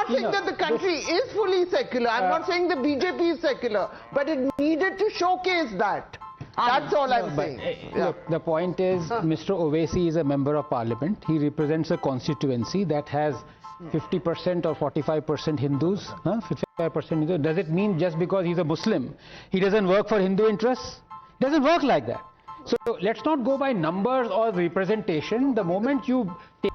saying that the country is fully secular. I'm not saying the BJP is secular, but it needed to showcase that. That's all I'm saying. Look, the point is, Mr. Owaisi is a member of parliament. He represents a constituency that has 50% or 45% Hindus, 55% Hindus. Does it mean just because he's a Muslim, he doesn't work for Hindu interests? Doesn't work like that. So let's not go by numbers or representation. The moment you take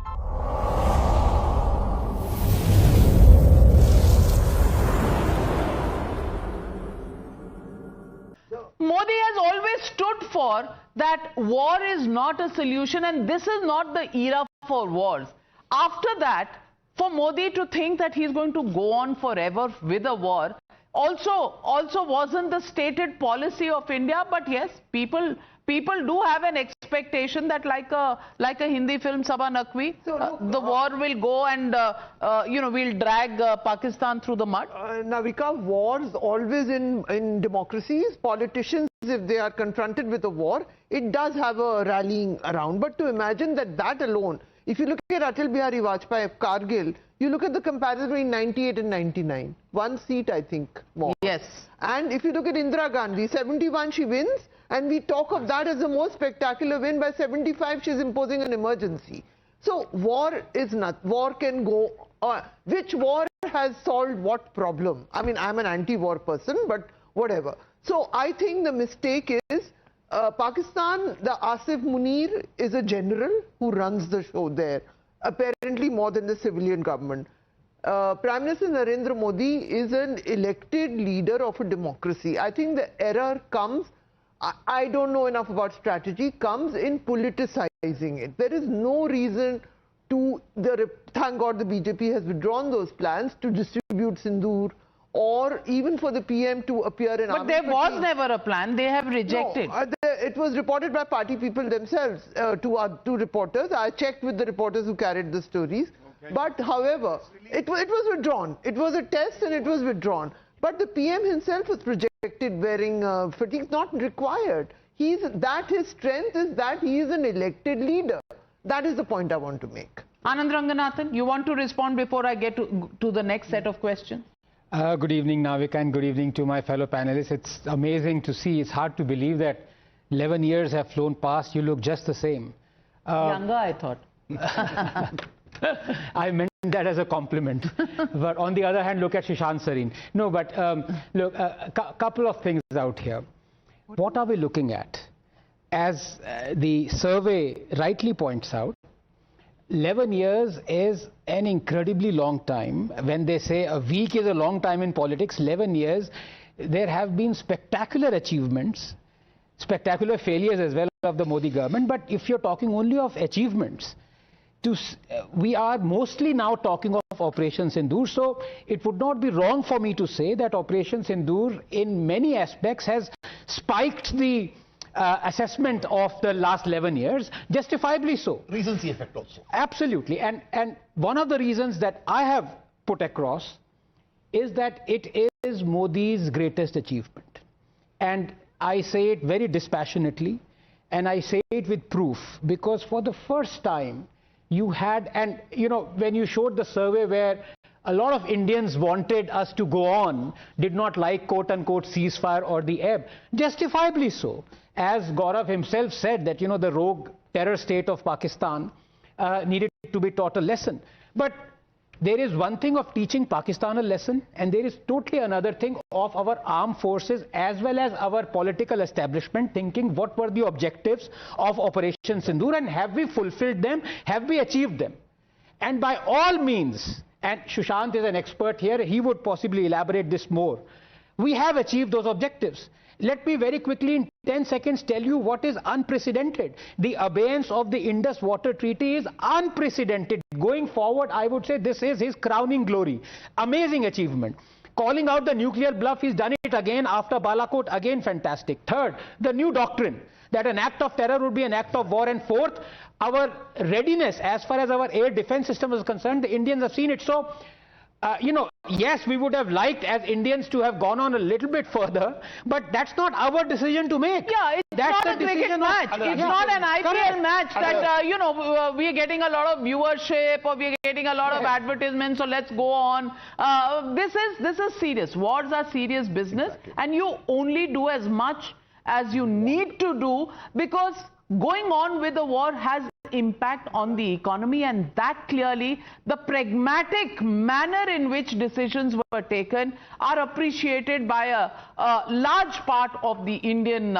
Modi has always stood for that war is not a solution, and this is not the era for wars. After that, for Modi to think that he's going to go on forever with a war also wasn't the stated policy of India. But yes, people do have an expectation that like a Hindi film Saba Naqvi, the war will go and we'll drag Pakistan through the mud. Navika, wars always in democracies, politicians, if they are confronted with a war, it does have a rallying around. But to imagine that alone, if you look at Atal Bihari Vajpayee of Kargil, you look at the comparison between 98 and 99. 1 seat, I think, more. Yes. And if you look at Indira Gandhi, 71 she wins, and we talk of that as the most spectacular win. By 75, she's imposing an emergency. So war is not, war can go, which war has solved what problem? I mean, I'm an anti-war person, but whatever. So I think the mistake is, Pakistan, the Asif Munir is a general who runs the show there, apparently more than the civilian government. Prime Minister Narendra Modi is an elected leader of a democracy. I think the error comes, I don't know enough about strategy, comes in politicizing it. There is no reason to, thank God the BJP has withdrawn those plans to distribute sindoor, or even for the PM to appear in But there was never a plan. They have rejected. No, it was reported by party people themselves to reporters. I checked with the reporters who carried the stories. Okay. But however, it was withdrawn. It was a test and it was withdrawn. But the PM himself was projected wearing fatigue, not required. His strength is that he is an elected leader. That is the point I want to make. Anand Ranganathan, you want to respond before I get to the next set of questions? Good evening, Navika, and good evening to my fellow panelists. It's amazing to see. It's hard to believe that 11 years have flown past. You look just the same. Younger, I thought. I meant that as a compliment. But on the other hand, look at Shishant Sareen. No, but look, a couple of things out here. What are we looking at? As the survey rightly points out, 11 years is an incredibly long time. When they say a week is a long time in politics, 11 years, there have been spectacular achievements, spectacular failures as well of the Modi government. But if you're talking only of achievements, we are mostly now talking of Operation Sindoor. So it would not be wrong for me to say that Operation Sindoor in many aspects has spiked the assessment of the last 11 years, justifiably so. Recency effect also. Absolutely. And one of the reasons that I have put across is that it is Modi's greatest achievement. And I say it very dispassionately, and I say it with proof, because for the first time you had, and you know, when you showed the survey where a lot of Indians wanted us to go on, did not like quote-unquote ceasefire or the ebb, justifiably so. As Gaurav himself said that, you know, the rogue terror state of Pakistan needed to be taught a lesson. But there is one thing of teaching Pakistan a lesson, and there is totally another thing of our armed forces as well as our political establishment thinking what were the objectives of Operation Sindoor and have we fulfilled them, have we achieved them. And by all means, and Sushant is an expert here, he would possibly elaborate this more, we have achieved those objectives. Let me very quickly in 10 seconds tell you what is unprecedented. The abeyance of the Indus Water Treaty is unprecedented. Going forward, I would say this is his crowning glory. Amazing achievement. Calling out the nuclear bluff, he's done it again after Balakot, again fantastic. Third, the new doctrine that an act of terror would be an act of war. And fourth, our readiness as far as our air defense system is concerned, the Indians have seen it. So yes, we would have liked as Indians to have gone on a little bit further, but that's not our decision to make. Yeah, it's that's not a cricket match. It's not an IPL match that, we are getting a lot of viewership or we are getting a lot of advertisements, so let's go on. This is serious. Wars are serious business, and you only do as much as you need to do, because going on with the war has impact on the economy, and that clearly the pragmatic manner in which decisions were taken are appreciated by a large part of the Indian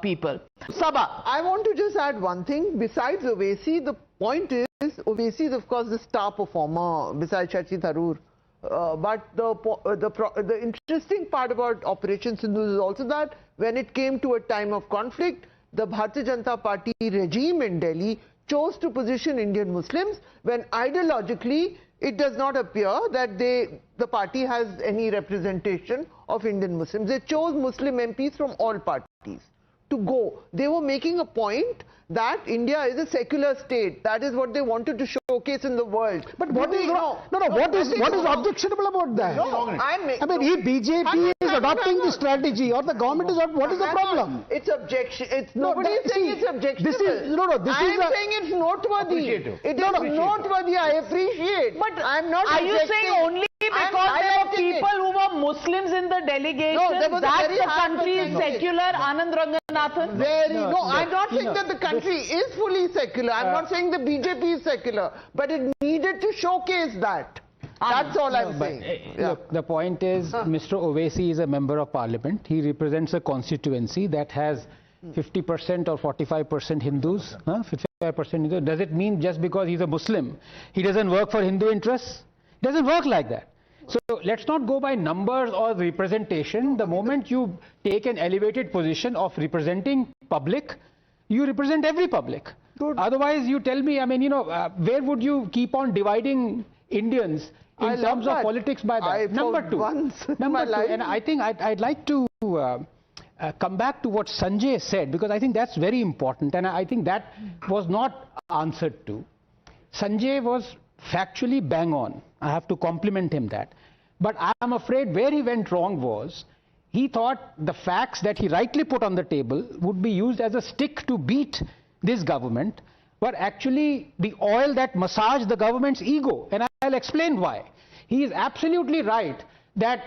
people. Saba. I want to just add one thing. Besides Owaisi, the point is, Owaisi is of course the star performer besides Shashi Tharoor. But the interesting part about Operation Sindhu is also that when it came to a time of conflict, the Bharatiya Janata Party regime in Delhi chose to position Indian Muslims when ideologically it does not appear that the party has any representation of Indian Muslims. They chose Muslim MPs from all parties to go. They were making a point that India is a secular state. That is what they wanted to showcase in the world. But what is what is objectionable about that? I mean, if BJP is adopting the strategy or the government is not, what is the problem? It's objection. It's nobody is saying it's objectionable. This is I'm saying it's noteworthy. It is noteworthy. I appreciate. But I'm not. Are you saying only because there were people who were Muslims in the delegation that the country is secular? Anand Ranganathan. No, I'm not saying that the country is fully secular. I'm not saying the BJP is secular, but it needed to showcase that. That's all I'm saying. Look, the point is, Mr. Owaisi is a member of parliament. He represents a constituency that has 50% or 45% Hindus, 55% Hindus. Does it mean just because he's a Muslim, he doesn't work for Hindu interests? It doesn't work like that. So let's not go by numbers or representation. The moment you take an elevated position of representing public, you represent every public. Good. Otherwise, you tell me, I mean, where would you keep on dividing Indians in terms of politics by that? Number two, and I think I'd like to come back to what Sanjay said, because I think that's very important, and I think that was not answered to. Sanjay was factually bang on. I have to compliment him that. But I'm afraid where he went wrong was, he thought the facts that he rightly put on the table would be used as a stick to beat this government, but actually the oil that massaged the government's ego. And I'll explain why. He is absolutely right that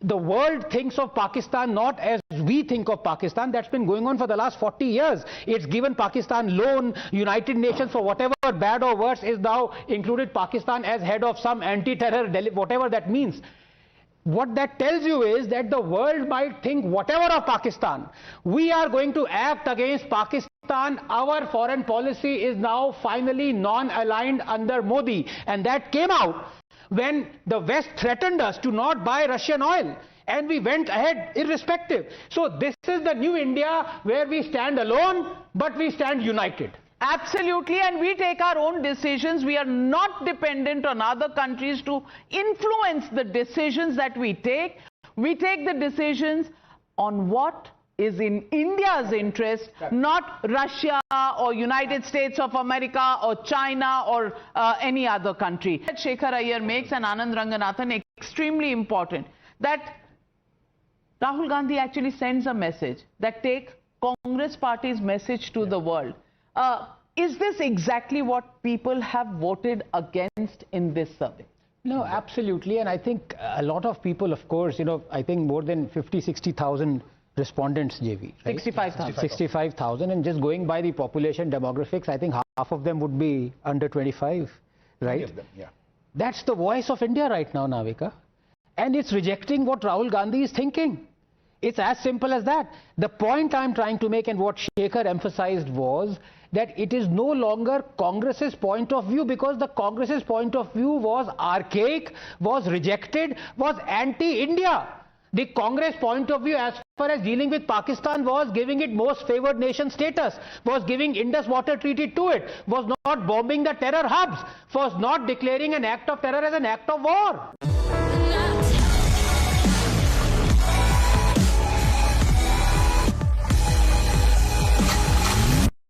the world thinks of Pakistan not as we think of Pakistan. That's been going on for the last 40 years. It's given Pakistan loan. United Nations, for whatever bad or worse, is now included Pakistan as head of some anti-terror, whatever that means. What that tells you is that the world might think whatever of Pakistan. We are going to act against Pakistan. Our foreign policy is now finally non-aligned under Modi. And that came out when the West threatened us to not buy Russian oil, and we went ahead irrespective. So this is the new India where we stand alone, but we stand united. Absolutely, and we take our own decisions. We are not dependent on other countries to influence the decisions that we take. We take the decisions on what is in India's interest, not Russia or United States of America or China or any other country. Shekhar Iyer makes and Anand Ranganathan extremely important, that Rahul Gandhi actually sends a message that take Congress party's message to the world. Is this exactly what people have voted against in this survey? No, absolutely. And I think a lot of people, of course, I think more than 50-60,000 respondents, JV. Right? 65,000. 65,000. And just going by the population demographics, I think half of them would be under 25, right? Of them, yeah. That's the voice of India right now, Navika. And it's rejecting what Rahul Gandhi is thinking. It's as simple as that. The point I'm trying to make, and what Shekhar emphasized, was that it is no longer Congress's point of view, because the Congress's point of view was archaic, was rejected, was anti-India. The Congress point of view as far as dealing with Pakistan was giving it most favored nation status, was giving Indus Water Treaty to it, was not bombing the terror hubs, was not declaring an act of terror as an act of war.